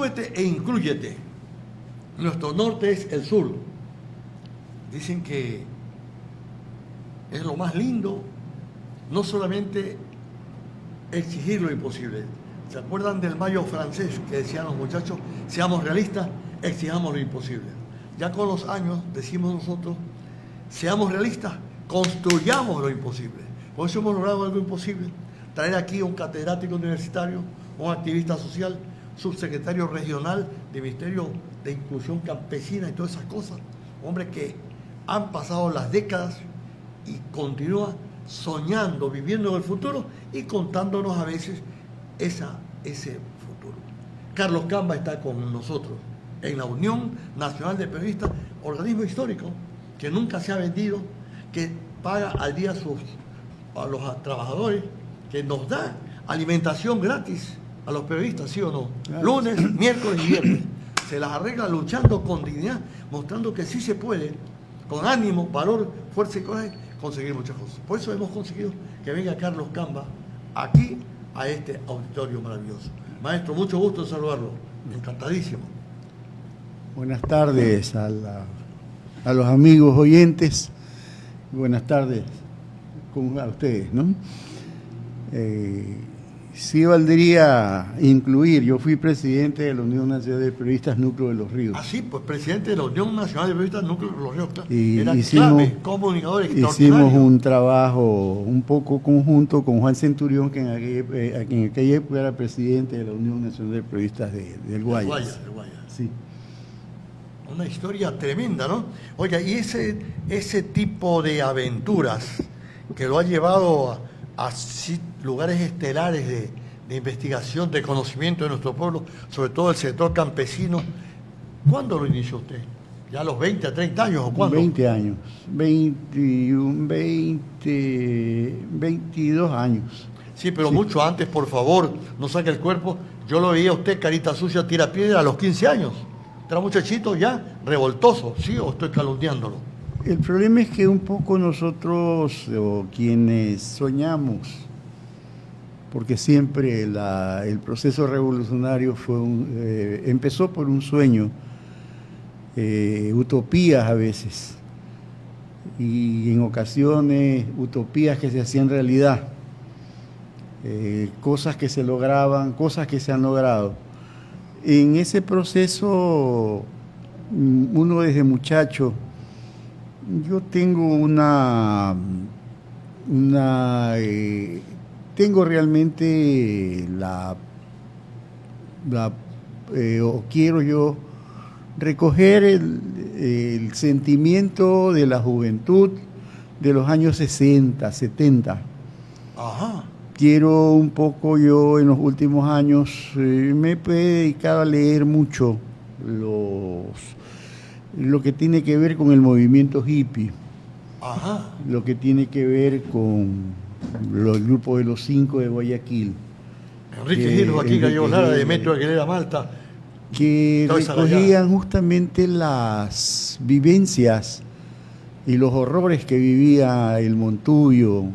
Súbete e inclúyete. Nuestro norte es el sur. Dicen que es lo más lindo, no solamente exigir lo imposible. ¿Se acuerdan del mayo francés que decían los muchachos? Seamos realistas, exijamos lo imposible. Ya con los años decimos nosotros, seamos realistas, construyamos lo imposible. Por eso hemos logrado algo imposible. Traer aquí un catedrático universitario, un activista social, subsecretario regional del Ministerio de Inclusión Campesina y todas esas cosas. Hombres que han pasado las décadas y continúan soñando, viviendo en el futuro y contándonos a veces ese futuro. Carlos Camba está con nosotros en la Unión Nacional de Periodistas, organismo histórico que nunca se ha vendido, que paga al día a los trabajadores, que nos da alimentación gratis a los periodistas, ¿sí o no? Claro. Lunes, miércoles y viernes. Se las arregla luchando con dignidad, mostrando que sí se puede, con ánimo, valor, fuerza y coraje, conseguir muchas cosas. Por eso hemos conseguido que venga Carlos Camba aquí a este auditorio maravilloso. Maestro, mucho gusto en saludarlo. Encantadísimo. Buenas tardes a los amigos oyentes. Buenas tardes a ustedes, ¿no? Sí valdría incluir, yo fui presidente de la Unión Nacional de Periodistas Núcleo de los Ríos. Ah, sí, pues presidente de la Unión Nacional de Periodistas Núcleo de los Ríos. Y era clave, comunicador extraordinario. Hicimos un trabajo un poco conjunto con Juan Centurión, que en aquella época era presidente de la Unión Nacional de Periodistas del Guayas. Del Guayas. Sí. Una historia tremenda, ¿no? Oiga, y ese tipo de aventuras que lo ha llevado a lugares estelares de investigación, de conocimiento de nuestro pueblo, sobre todo el sector campesino, ¿cuándo lo inició usted? ¿Ya a los 20 a 30 años o cuándo? 20 años, 22 años. Sí, pero sí. Mucho antes, por favor, no saque el cuerpo. Yo lo veía a usted, carita sucia, tira piedra, a los 15 años. Era muchachito ya revoltoso, ¿sí? ¿O estoy calumniándolo? El problema es que un poco nosotros, o quienes soñamos, porque siempre el proceso revolucionario empezó por un sueño, utopías a veces, y en ocasiones utopías que se hacían realidad, cosas que se lograban, cosas que se han logrado. En ese proceso, uno desde muchacho, yo tengo tengo realmente o quiero yo recoger el sentimiento de la juventud de los años 60, 70. Ajá. Quiero un poco yo en los últimos años, me he dedicado a leer mucho lo que tiene que ver con el movimiento hippie. Ajá. Lo que tiene que ver con el grupo de los 5 de Guayaquil. Enrique Gil, aquí Gallo Lara, de Metro Aguilera, Malta. Que recogían justamente las vivencias y los horrores que vivía el montuyo,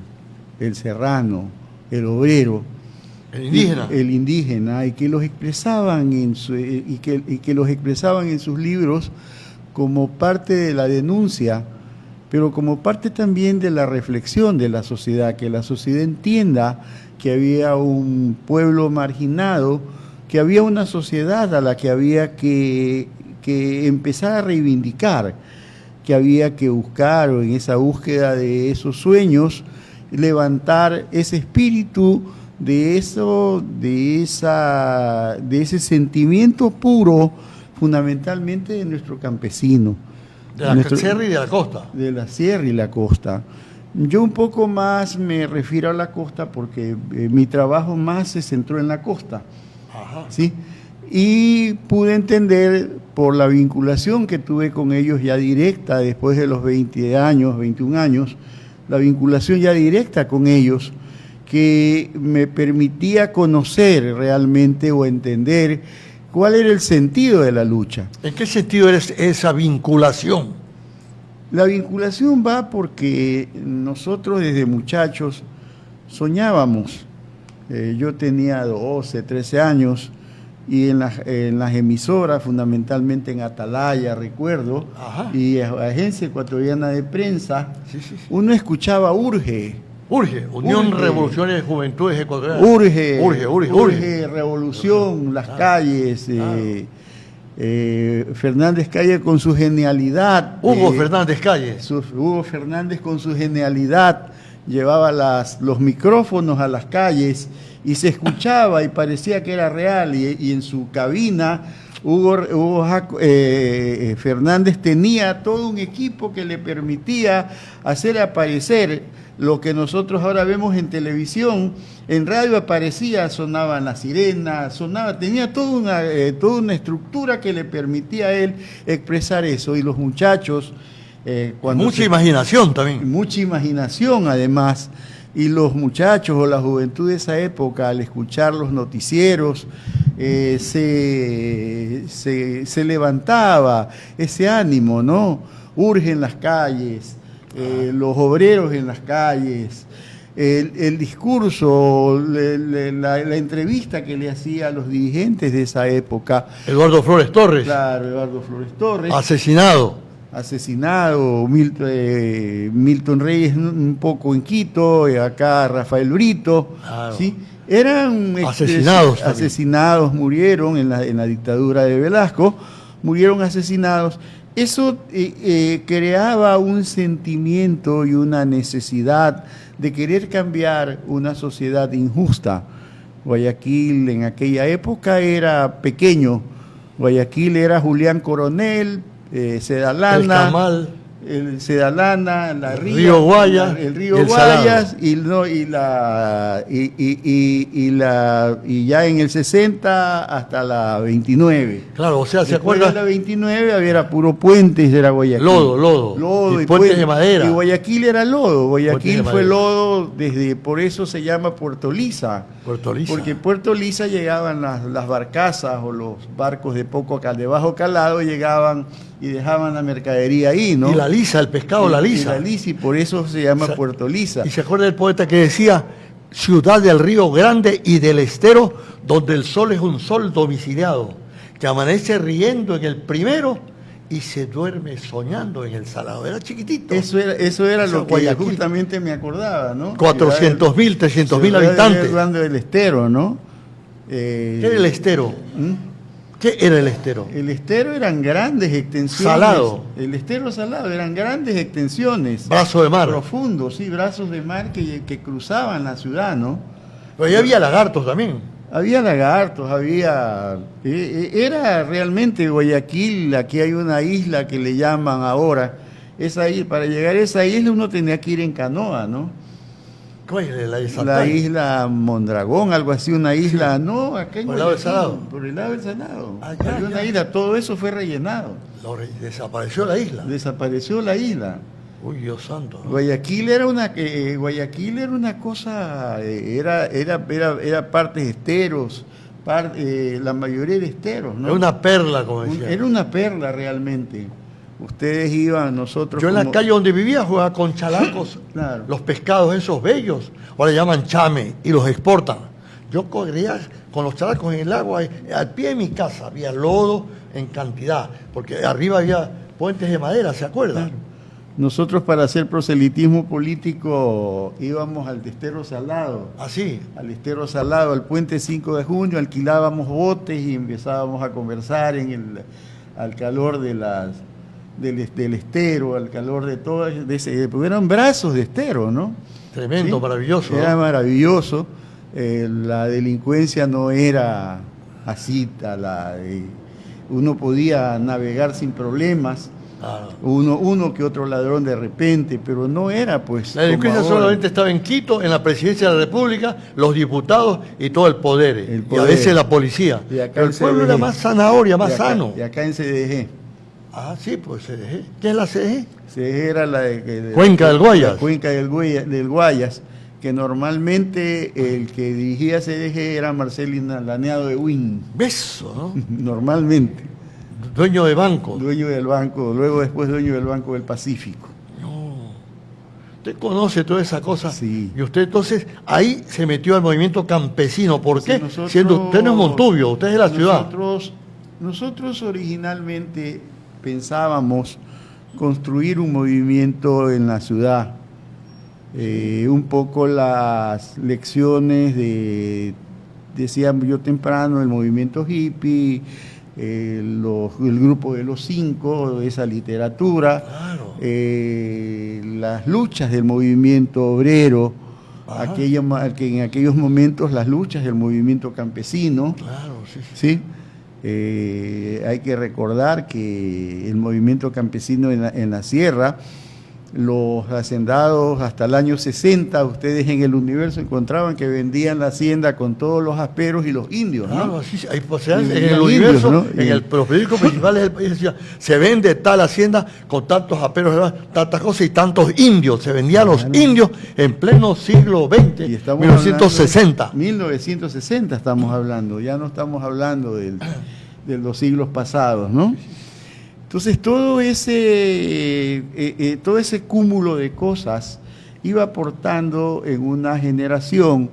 el serrano, el obrero, el indígena, y que los expresaban y que los expresaban en sus libros como parte de la denuncia, pero como parte también de la reflexión de la sociedad, que la sociedad entienda que había un pueblo marginado, que había una sociedad a la que había que empezar a reivindicar, que había que buscar, o en esa búsqueda de esos sueños, levantar ese espíritu de ese sentimiento puro, fundamentalmente de nuestro campesino. De la sierra y de la costa. De la sierra y la costa. Yo un poco más me refiero a la costa porque mi trabajo más se centró en la costa. Ajá. ¿Sí? Y pude entender por la vinculación que tuve con ellos ya directa después de los 20 años, 21 años, la vinculación ya directa con ellos, que me permitía conocer realmente o entender cuál era el sentido de la lucha. ¿En qué sentido es esa vinculación? La vinculación va porque nosotros desde muchachos soñábamos. Yo tenía 12, 13 años y en las emisoras, fundamentalmente en Atalaya, recuerdo, Ajá. y Agencia Ecuatoriana de Prensa, Sí, sí, sí. uno escuchaba Urge. Unión Urge. Revoluciones de Juventudes Ecuatorianas. Urge, Revolución, las calles, Fernández Calle con su genialidad. Hugo Fernández Calles. Hugo Fernández con su genialidad llevaba los micrófonos a las calles y se escuchaba y parecía que era real, y en su cabina Fernández tenía todo un equipo que le permitía hacer aparecer lo que nosotros ahora vemos en televisión. En radio aparecía, sonaban las sirenas, tenía toda una estructura que le permitía a él expresar eso, y los muchachos... mucha imaginación también. Mucha imaginación, además. Y los muchachos o la juventud de esa época, al escuchar los noticieros, se levantaba ese ánimo, ¿no? Urge en las calles, los obreros en las calles, el discurso, la entrevista que le hacía a los dirigentes de esa época. Eduardo Flores Torres. Claro, Eduardo Flores Torres. Asesinado, Milton Reyes un poco en Quito, y acá Rafael Brito, claro. ¿sí? Eran asesinados, murieron en la dictadura de Velasco, murieron asesinados. Eso creaba un sentimiento y una necesidad de querer cambiar una sociedad injusta. Guayaquil en aquella época era pequeño. Guayaquil era Julián Coronel, Sedalana, el Sedalana, la el río Guayas, el río Guayas, y ya en el 60 hasta la 29. Claro, o sea, ¿se Después acuerda? de la 29 había puro puentes, era Guayaquil. Lodo y puentes de madera. Y Guayaquil era lodo. Guayaquil fue lodo por eso se llama Puerto Lisa. Porque Puerto Lisa llegaban las barcazas o los barcos de bajo calado, llegaban y dejaban la mercadería ahí, ¿no? Y la lisa, el pescado, la lisa. Y por eso se llama Puerto Lisa. ¿Y se acuerda del poeta que decía, ciudad del río grande y del estero, donde el sol es un sol domiciliado, que amanece riendo en el primero y se duerme soñando en el salado? Era chiquitito. Eso era lo que Guayaquil. Justamente me acordaba, ¿no? 400.000, 300.000 habitantes. Hablando del estero, ¿no? ¿Qué era el estero? ¿Qué era el estero? El estero eran grandes extensiones. Salado. El estero salado, eran grandes extensiones. Brazo de mar. Profundos, sí, brazos de mar que cruzaban la ciudad, ¿no? Pero ahí había lagartos también. Había lagartos, era realmente Guayaquil. Aquí hay una isla que le llaman ahora. Para llegar a esa isla uno tenía que ir en canoa, ¿no? ¿Cuál es la isla? La isla Mondragón, algo así, una isla, sí. No, acá en ¿Por el lado del Salado? Por el lado del Salado. Había una isla, todo eso fue rellenado. Desapareció la isla. Desapareció la isla. Uy, Dios santo, ¿no? Guayaquil era una cosa, era partes esteros, la mayoría era esteros, ¿no? Era una perla, como decía. Era una perla realmente. Ustedes iban, nosotros... Yo en la calle donde vivía jugaba con chalacos, claro. Los pescados esos bellos, ahora le llaman chame, y los exportan. Yo corría con los chalacos en el agua, al pie de mi casa había lodo en cantidad, porque arriba había puentes de madera, ¿se acuerdan? Claro. Nosotros para hacer proselitismo político íbamos al Estero Salado. ¿Ah, sí? Al Estero Salado, al puente 5 de junio, alquilábamos botes y empezábamos a conversar al calor del estero, al calor de todo porque eran brazos de estero, ¿no? Tremendo, ¿sí? Maravilloso. Era maravilloso. La delincuencia no era así, uno podía navegar sin problemas. Claro. Uno que otro ladrón de repente, pero no era pues... La delincuencia solamente estaba en Quito, en la presidencia de la República, los diputados y todo el poder. Y a veces la policía. Pero el pueblo era más zanahoria, más sano. Y acá en CDG. Ah, sí, pues CDG. ¿Qué es la CDG? CDG era Cuenca del Guayas. Cuenca del Guayas, que normalmente el que dirigía CDG era Marcelino Laneado de Win. Beso, ¿no? Normalmente. Dueño de banco. Dueño del banco, después dueño del Banco del Pacífico. No. Usted conoce toda esa cosa. Sí. Y usted entonces ahí se metió al movimiento campesino. ¿Por qué? Nosotros, Siendo usted no es Montubio, usted es de la ciudad. Nosotros originalmente pensábamos construir un movimiento en la ciudad. Un poco las lecciones decía yo temprano, el movimiento hippie, el grupo de los 5, esa literatura, Claro. Las luchas del movimiento obrero, que en aquellos momentos las luchas del movimiento campesino. Claro, sí. ¿Sí? Hay que recordar que el movimiento campesino en la sierra, los hacendados hasta el año 60, ustedes en El Universo encontraban que vendían la hacienda con todos los asperos y los indios, ¿no? Claro, sí, ahí, pues, en Vendían El Universo, indios, ¿no? en los periódicos principales del país decía, se vende tal hacienda con tantos aperos, tantas cosas y tantos indios. Se vendían los indios en pleno siglo XX, Y estamos 1960. 1960 estamos hablando, ya no estamos hablando de los siglos pasados, ¿no? Entonces todo ese cúmulo de cosas iba aportando en una generación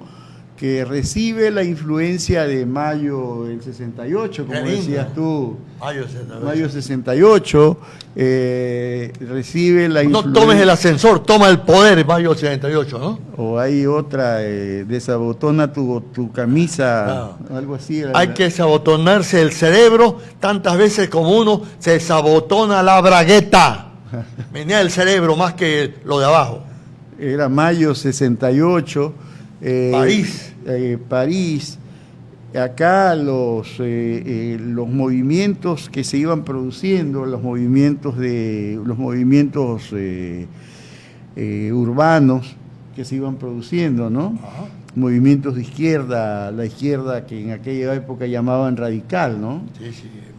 que recibe la influencia de Mayo del 68, como decías tú, Mayo 68, recibe la influencia... No tomes el ascensor, toma el poder, Mayo 68, ¿no? O hay otra, desabotona tu camisa, algo así. Hay que desabotonarse el cerebro tantas veces como uno se desabotona la bragueta. Venía el cerebro más que lo de abajo. Era Mayo 68. París. París. Acá los movimientos que se iban produciendo, los movimientos urbanos que se iban produciendo, ¿no? Ajá. Movimientos de izquierda, la izquierda que en aquella época llamaban radical, ¿no? Sí.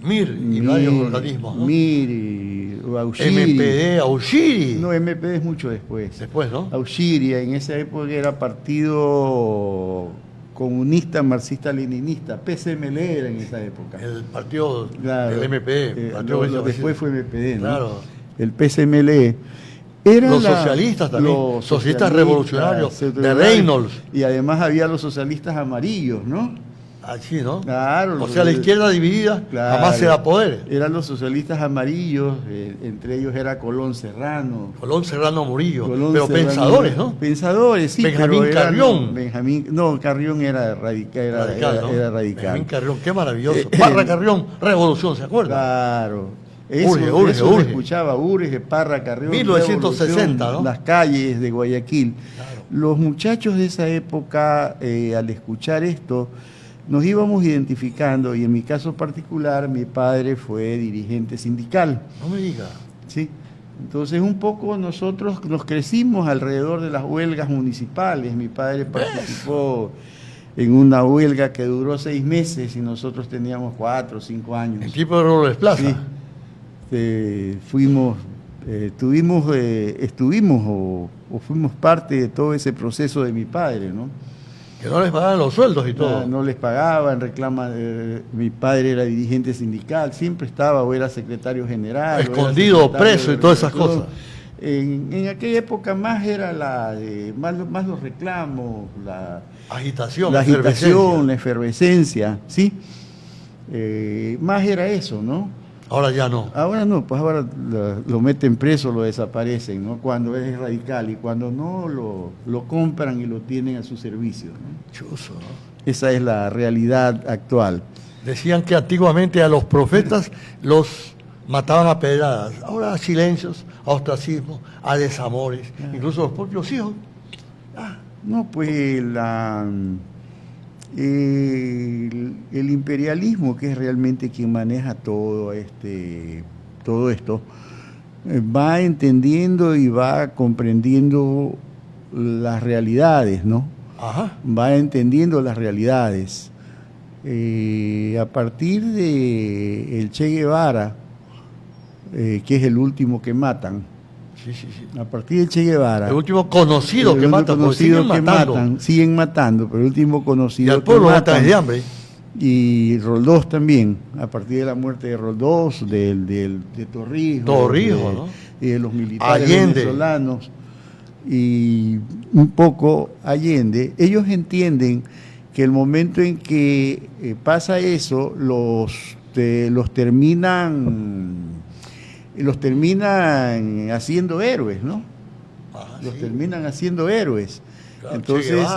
MIR y varios organismos, ¿no? MIR y Auxiri. MPD, Auxiri. No, MPD es mucho después. Después, ¿no? Auxiria, en esa época era partido comunista, marxista-leninista, PCML era en esa época. El partido Claro, del MPD. después fue MPD, ¿no? Claro. El PCML. Los socialistas también, los socialistas revolucionarios de Reynolds. Y además había los socialistas amarillos, ¿no? Así, ¿no? Claro. O sea, la izquierda dividida jamás se da poder. Eran los socialistas amarillos, entre ellos era Colón Serrano. Colón Serrano Murillo. Colón pero Serrano, pensadores, ¿no? Pensadores, sí. Benjamín Carrión. Carrión era radical. Era radical. Benjamín Carrión, qué maravilloso. Parra Carrión, revolución, ¿se acuerda? Claro. Eso se escuchaba, Urge, Parra Carrión. 1960, ¿no? Las calles de Guayaquil. Claro. Los muchachos de esa época, al escuchar esto, nos íbamos identificando, y en mi caso particular, mi padre fue dirigente sindical. No me diga. ¿Sí? Entonces, un poco nosotros nos crecimos alrededor de las huelgas municipales. Mi padre participó en una huelga que duró 6 meses y nosotros teníamos 4 o 5 años. El tipo de Robles Plaza. Sí. Fuimos parte de todo ese proceso de mi padre, ¿no? Que no les pagaban los sueldos y todo. No les pagaban, mi padre era dirigente sindical, siempre estaba, o era secretario general. Escondido, preso y todas esas cosas. En aquella época más era más los reclamos, la agitación, la efervescencia, ¿sí? Más era eso, ¿no? Ahora ya no. Ahora no, pues ahora lo meten preso, lo desaparecen, ¿no? Cuando es radical, y cuando no, lo compran y lo tienen a su servicio, ¿no? Chuzo, ¿no? Esa es la realidad actual. Decían que antiguamente a los profetas los mataban a pedradas. Ahora a silencios, a ostracismo, a desamores, incluso los propios hijos. No, pues el imperialismo, que es realmente quien maneja todo esto, va entendiendo y va comprendiendo las realidades, ¿no? Ajá. Va entendiendo las realidades. A partir de el Che Guevara, que es el último que matan. Sí. A partir de Che Guevara. El último conocido que matan, porque siguen matando, pero el último conocido y al pueblo matan de hambre. Y Roldós también, a partir de la muerte de Roldós, de Torrijos, ¿no? Y de los militares Allende. venezolanos. y un poco Allende, ellos entienden que el momento en que pasa eso, los terminan haciendo héroes, ¿no? Los terminan haciendo héroes. Claro, entonces,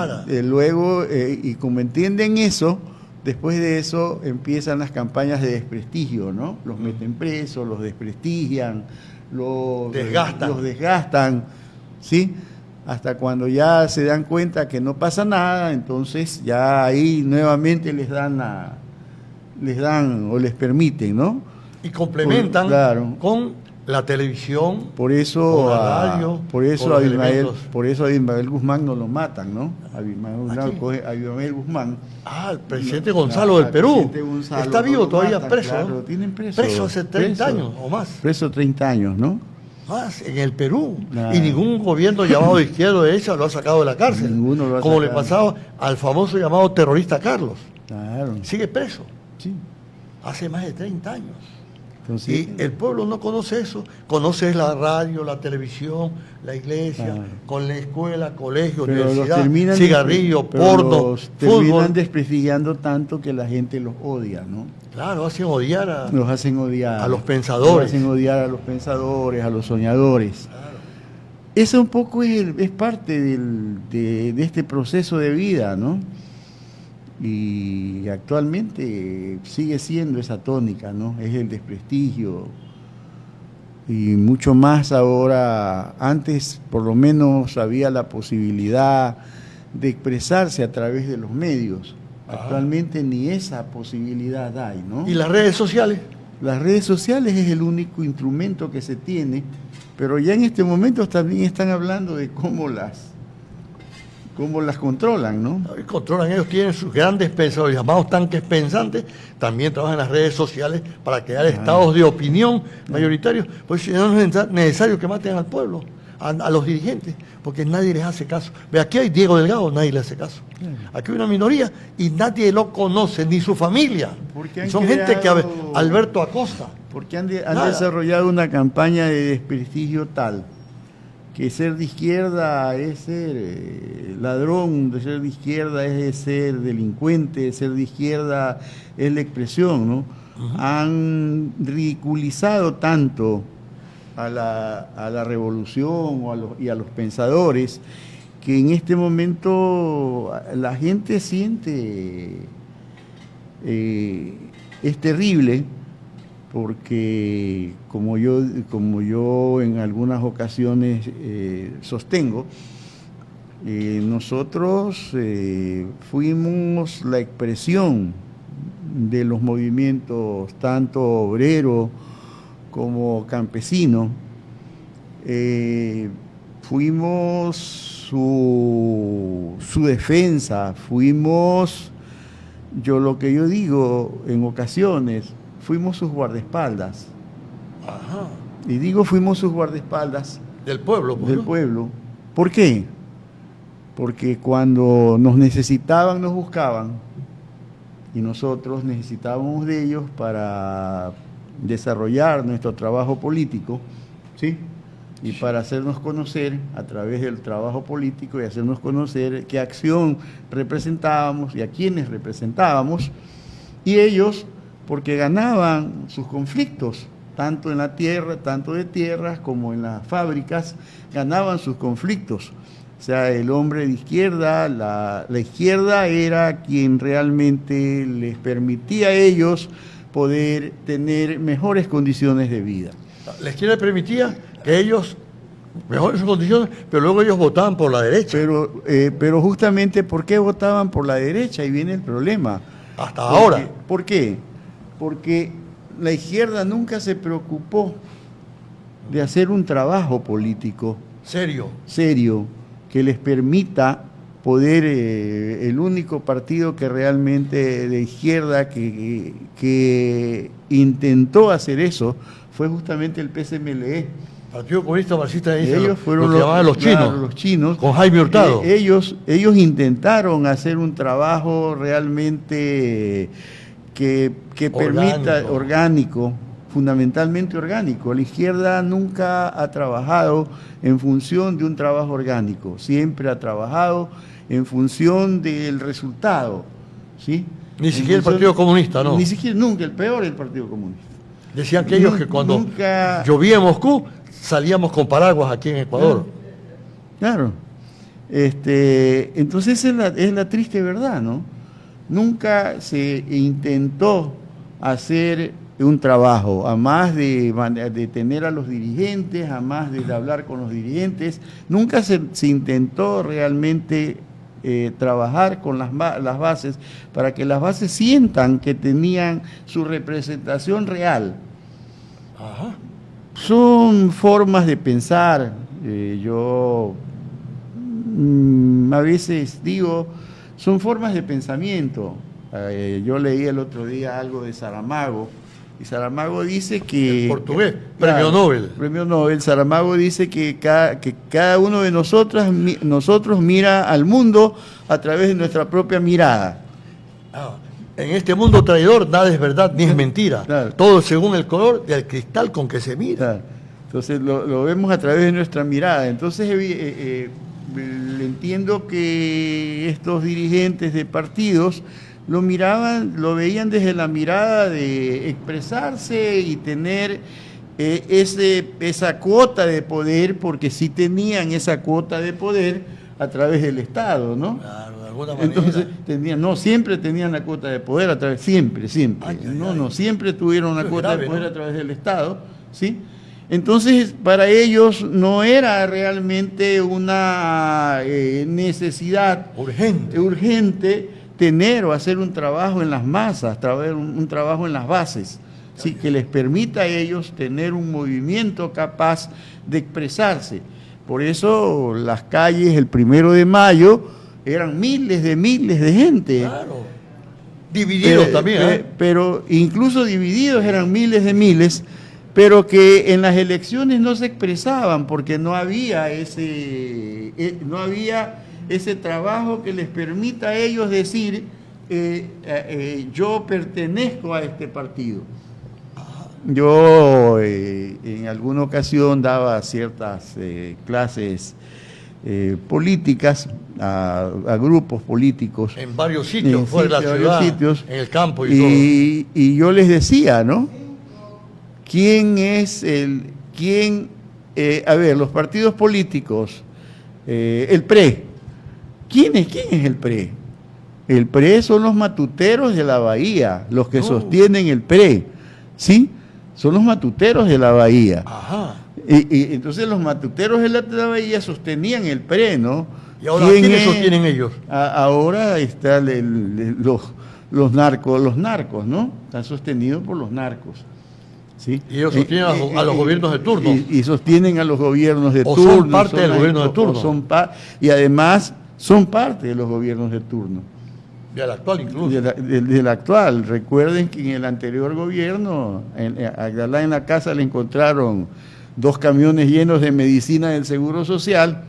luego, y como entienden eso, después de eso empiezan las campañas de desprestigio, ¿no? Los meten presos, los desprestigian, los desgastan, ¿sí? Hasta cuando ya se dan cuenta que no pasa nada, entonces ya ahí nuevamente les dan o les permiten, ¿no? Y complementan con la televisión, por eso, con la radio, por eso a Abimael Guzmán no lo matan, ¿no? Abimael Guzmán. El presidente Gonzalo del Perú. Está vivo todavía preso. Claro, lo tienen preso. Preso hace 30 años o más. Preso 30 años, ¿no? Más en el Perú. Y ningún gobierno llamado de izquierda o derecha lo ha sacado de la cárcel. Ninguno lo ha como sacado. Le pasaba al famoso llamado terrorista Carlos. Claro. Sigue preso. Sí. Hace más de 30 años. Entonces, y el pueblo no conoce eso. Conoce la radio, la televisión, la iglesia, con la escuela, colegio, universidad, cigarrillo, porno, terminan fútbol. desprestigiando tanto que la gente los odia, ¿no? Claro, hacen odiar a los pensadores. Hacen odiar a los pensadores, a los soñadores. Claro. Eso un poco es parte de este proceso de vida, ¿no? Y actualmente sigue siendo esa tónica, ¿no? Es el desprestigio y mucho más ahora. Antes por lo menos había la posibilidad de expresarse a través de los medios. Actualmente ni esa posibilidad hay, ¿no? ¿Y las redes sociales? Las redes sociales es el único instrumento que se tiene, pero ya en este momento también están hablando de cómo las controlan, ¿no? Controlan, ellos tienen sus grandes pensadores, llamados tanques pensantes, también trabajan en las redes sociales para crear estados de opinión mayoritarios, pues si no es necesario que maten al pueblo, a los dirigentes, porque nadie les hace caso. Ve, aquí hay Diego Delgado, nadie le hace caso. Aquí hay una minoría y nadie lo conoce, ni su familia. Son gente que Alberto Acosta. Porque han desarrollado una campaña de desprestigio tal que ser de izquierda es ser ladrón, de ser de izquierda es ser delincuente, de ser de izquierda es la expresión, ¿no? Han ridiculizado tanto a la revolución y a los pensadores que en este momento la gente siente es terrible. Porque como yo en algunas ocasiones sostengo, nosotros fuimos la expresión de los movimientos tanto obrero como campesino, fuimos su defensa, fuimos, lo que yo digo en ocasiones, fuimos sus guardaespaldas. Y digo fuimos sus guardaespaldas. Del pueblo. Del pueblo. ¿Por qué? Porque cuando nos necesitaban, nos buscaban. Y nosotros necesitábamos de ellos para desarrollar nuestro trabajo político, ¿sí? Y para hacernos conocer a través del trabajo político y hacernos conocer qué acción representábamos y a quiénes representábamos. Y ellos, porque ganaban sus conflictos, tanto en la tierra, tanto de tierras como en las fábricas, ganaban sus conflictos. O sea, el hombre de izquierda, la izquierda era quien realmente les permitía a ellos poder tener mejores condiciones de vida. La izquierda permitía que ellos mejores condiciones, pero luego ellos votaban por la derecha. Pero justamente, ¿por qué votaban por la derecha? Ahí viene el problema. Hasta ahora. ¿Por qué? Porque la izquierda nunca se preocupó de hacer un trabajo político serio que les permita poder, el único partido que realmente de izquierda que intentó hacer eso fue justamente el PSMLE. Partido Comunista Marxista, ellos fueron los chinos, con Jaime Hurtado. Ellos intentaron hacer un trabajo realmente que permita orgánico, fundamentalmente orgánico. La izquierda nunca ha trabajado en función de un trabajo orgánico, siempre ha trabajado en función del resultado, ¿sí? Ni siquiera el Partido Comunista, ¿no? Ni siquiera, nunca, el peor el Partido Comunista. Decían que ellos que cuando llovía en Moscú, salíamos con paraguas aquí en Ecuador. Claro. Entonces es la triste verdad, ¿no? Nunca se intentó hacer un trabajo, a más de tener a los dirigentes, a más de hablar con los dirigentes, nunca se intentó realmente trabajar con las bases para que las bases sientan que tenían su representación real. Ajá. Son formas de pensar, yo a veces digo, son formas de pensamiento. Yo leí el otro día algo de Saramago, y Saramago dice que... El portugués, premio Nobel. Premio Nobel. Saramago dice que cada uno de nosotros mira al mundo a través de nuestra propia mirada. En este mundo traidor nada es verdad ni es mentira. Claro. Todo según el color del cristal con que se mira. Claro. Entonces lo vemos a través de nuestra mirada. Entonces entiendo que estos dirigentes de partidos lo veían desde la mirada de expresarse y tener esa cuota de poder, porque sí tenían esa cuota de poder a través del Estado, ¿no? Claro, de alguna manera. Entonces, siempre tenían la cuota de poder a través, siempre. Siempre tuvieron una cuota de poder, ¿no?, a través del Estado, ¿sí? Entonces, para ellos no era realmente una necesidad urgente tener o hacer un trabajo en las masas, un trabajo en las bases, ¿sí?, que les permita a ellos tener un movimiento capaz de expresarse. Por eso las calles el 1 de mayo eran miles de gente. Claro. Divididos también. Pero incluso divididos eran miles, pero que en las elecciones no se expresaban porque no había ese trabajo que les permita a ellos decir yo pertenezco a este partido. Yo en alguna ocasión daba ciertas clases políticas a grupos políticos. En varios sitios, fuera de la ciudad, sitios, en el campo y todo. Y yo les decía, ¿no? Los partidos políticos, el PRE. ¿Quién es el PRE? El PRE son los matuteros de la Bahía, los que sostienen el PRE, ¿sí? Son los matuteros de la Bahía. Ajá. Y entonces los matuteros de la Bahía sostenían el PRE, ¿no? ¿Y ahora quiénes sostienen ellos? Ahora están los narcos, ¿no? Están sostenidos por los narcos. ¿Sí? Y ellos sostienen a los gobiernos de turno. Y sostienen a los gobiernos de turno. Son parte del gobierno de turno. Y además son parte de los gobiernos de turno. Del actual incluso. Del actual. Recuerden que en el anterior gobierno, a Galá en la casa le encontraron 2 camiones llenos de medicina del Seguro Social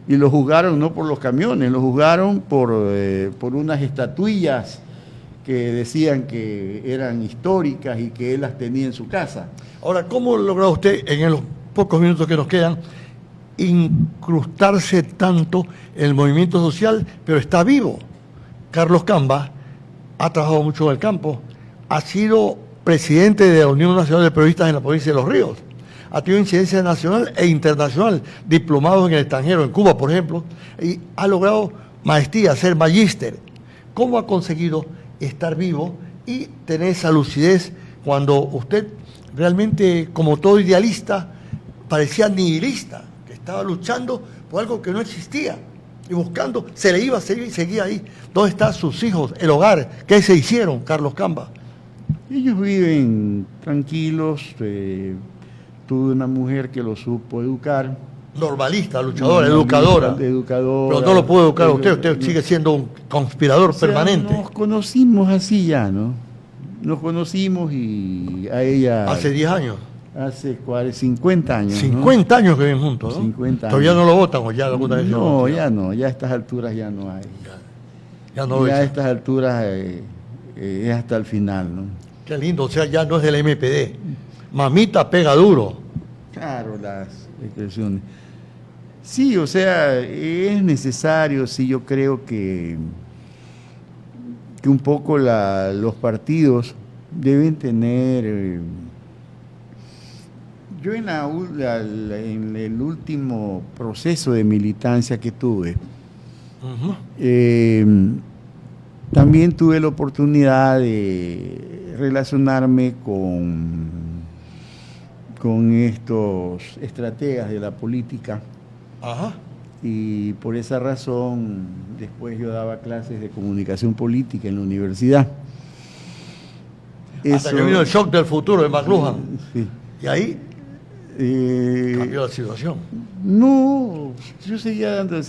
y lo juzgaron no por los camiones, lo juzgaron por unas estatuillas que decían que eran históricas y que él las tenía en su casa. Ahora, ¿cómo logra usted, en los pocos minutos que nos quedan, incrustarse tanto en el movimiento social, pero está vivo? Carlos Camba ha trabajado mucho en el campo, ha sido presidente de la Unión Nacional de Periodistas en la provincia de Los Ríos, ha tenido incidencia nacional e internacional, diplomados en el extranjero, en Cuba, por ejemplo, y ha logrado maestría, ser magíster. ¿Cómo ha conseguido estar vivo y tener esa lucidez cuando usted realmente, como todo idealista, parecía nihilista, que estaba luchando por algo que no existía y buscando, se le iba a seguir y seguía ahí? ¿Dónde están sus hijos, el hogar? ¿Qué se hicieron, Carlos Camba? Ellos viven tranquilos, tuve una mujer que los supo educar. Normalista, luchadora, educadora. Pero no lo pudo educar a usted sigue siendo un conspirador permanente. Nos conocimos así ya, ¿no? Nos conocimos y a ella... Hace 10 años. Hace 50 años. 50 años que viven juntos, ¿no? 50 años. ¿Todavía no lo votan o ya alguna vez? No, ya no, ya a estas alturas ya no hay. Ya no lo ya a estas alturas es hasta el final, ¿no? Qué lindo, o sea, ya no es del MPD. mamita pega duro. Claro, las expresiones. Sí, o sea, es necesario, sí, yo creo que un poco los partidos deben tener... Yo en el último proceso de militancia que tuve, también tuve la oportunidad de relacionarme con estos estrategas de la política. Ajá. Y por esa razón después yo daba clases de comunicación política en la universidad. Hasta que vino el shock del futuro de McLuhan. Sí. Y ahí cambió la situación. No, yo seguía dando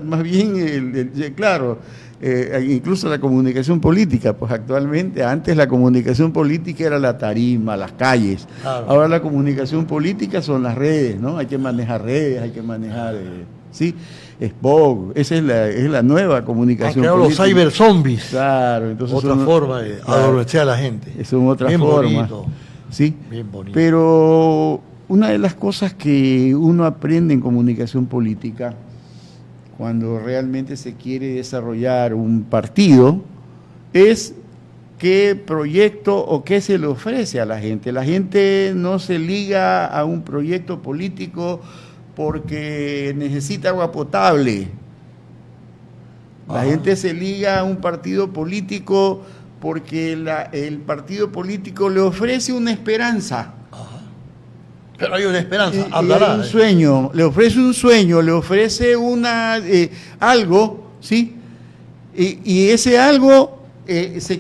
más bien, claro, incluso la comunicación política, pues actualmente, antes la comunicación política era la tarima, las calles. Claro. Ahora la comunicación política son las redes, ¿no? Hay que manejar redes, hay que manejar, sí, Spock, esa es la nueva comunicación política. Los cyber zombies. Claro, entonces otra forma de adormecer a la gente. Son otras formas. Bonito. Sí, bien bonito. Pero una de las cosas que uno aprende en comunicación política, cuando realmente se quiere desarrollar un partido, es qué proyecto o qué se le ofrece a la gente. La gente no se liga a un proyecto político porque necesita agua potable. La gente se liga a un partido político porque el partido político le ofrece una esperanza. Pero hay una esperanza, hablará. Un sueño, le ofrece un sueño, le ofrece algo, ¿sí? Y ese algo se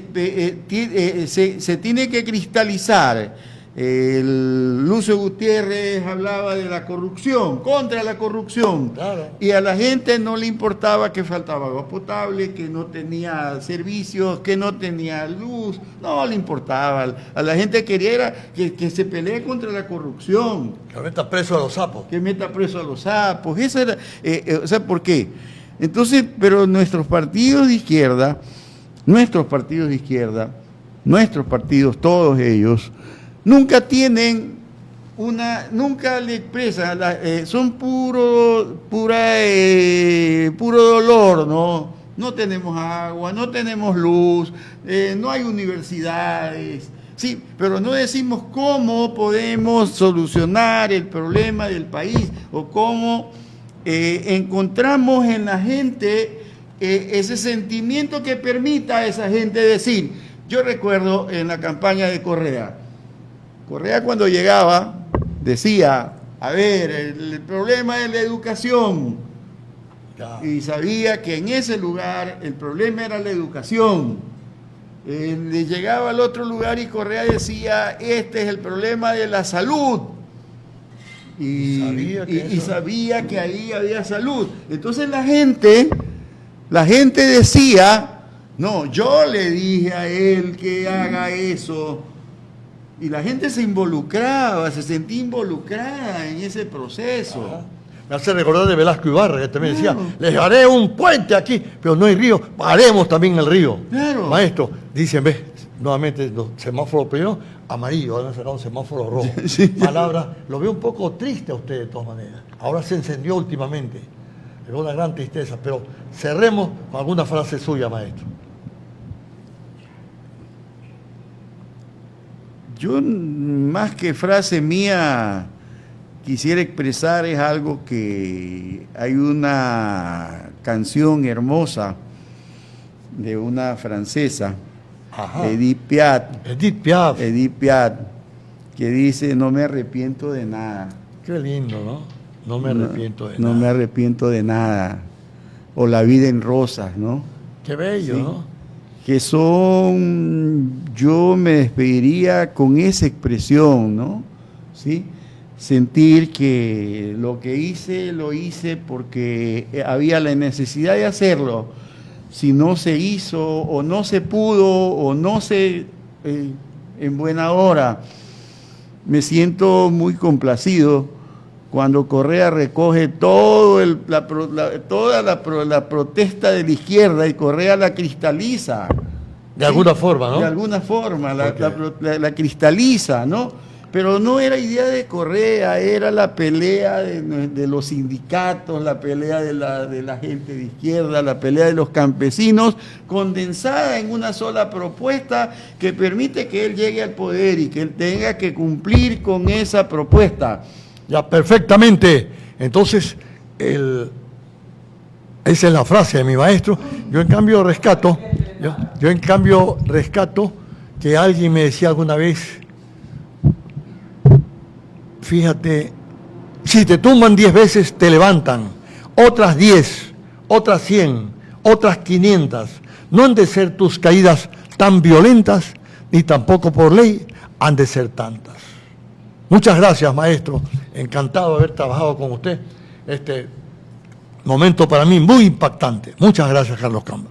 tiene que cristalizar. Lucio Gutiérrez hablaba de la corrupción, contra la corrupción. Claro. Y a la gente no le importaba que faltaba agua potable, que no tenía servicios, que no tenía luz, no le importaba. A la gente quería que se pelee contra la corrupción. Que meta preso a los sapos. Que meta preso a los sapos. Eso era, o sea, ¿por qué? Entonces, pero nuestros partidos de izquierda, nuestros partidos, todos ellos, nunca tienen nunca le expresan, son puro dolor, ¿no? No tenemos agua, no tenemos luz, no hay universidades, sí, pero no decimos cómo podemos solucionar el problema del país o cómo encontramos en la gente ese sentimiento que permita a esa gente decir. Yo recuerdo en la campaña de Correa cuando llegaba decía, a ver, el problema es la educación, y sabía que en ese lugar el problema era la educación. Le llegaba al otro lugar y Correa decía, este es el problema de la salud, y sabía que ahí había salud. Entonces la gente decía, no, yo le dije a él que haga eso. Y la gente se involucraba, se sentía involucrada en ese proceso. Ajá. Me hace recordar de Velasco Ibarra, que también decía, les haré un puente aquí, pero no hay río, haremos también el río. Claro. Maestro, dicen, ves, nuevamente los semáforos primero, amarillo, ahora han sacado un semáforo rojo. Sí. Palabra, lo veo un poco triste a usted de todas maneras. Ahora se encendió últimamente, es una gran tristeza, pero cerremos con alguna frase suya, maestro. Yo, más que frase mía, quisiera expresar es algo que hay una canción hermosa de una francesa, Edith Piaf, que dice, no me arrepiento de nada. Qué lindo, ¿no? No me arrepiento de nada. No me arrepiento de nada. O La vida en rosas, ¿no? Qué bello, ¿sí? ¿No? Que yo me despediría con esa expresión, ¿no? ¿Sí? Sentir que lo que hice, lo hice porque había la necesidad de hacerlo. Si no se hizo, o no se pudo, o no se en buena hora, me siento muy complacido cuando Correa recoge toda la protesta de la izquierda y Correa la cristaliza. De alguna forma, ¿no? De alguna forma, la cristaliza, ¿no? pero no era idea de Correa, era la pelea de los sindicatos, la pelea de la gente de izquierda, la pelea de los campesinos, condensada en una sola propuesta que permite que él llegue al poder y que él tenga que cumplir con esa propuesta. Ya, perfectamente. Entonces, esa es la frase de mi maestro. Yo en cambio rescato que alguien me decía alguna vez, fíjate, si te tumban 10 veces, te levantan, otras 10, otras 100, otras 500. No han de ser tus caídas tan violentas, ni tampoco por ley han de ser tantas. Muchas gracias, maestro. Encantado de haber trabajado con usted. Este momento para mí muy impactante. Muchas gracias, Carlos Camba.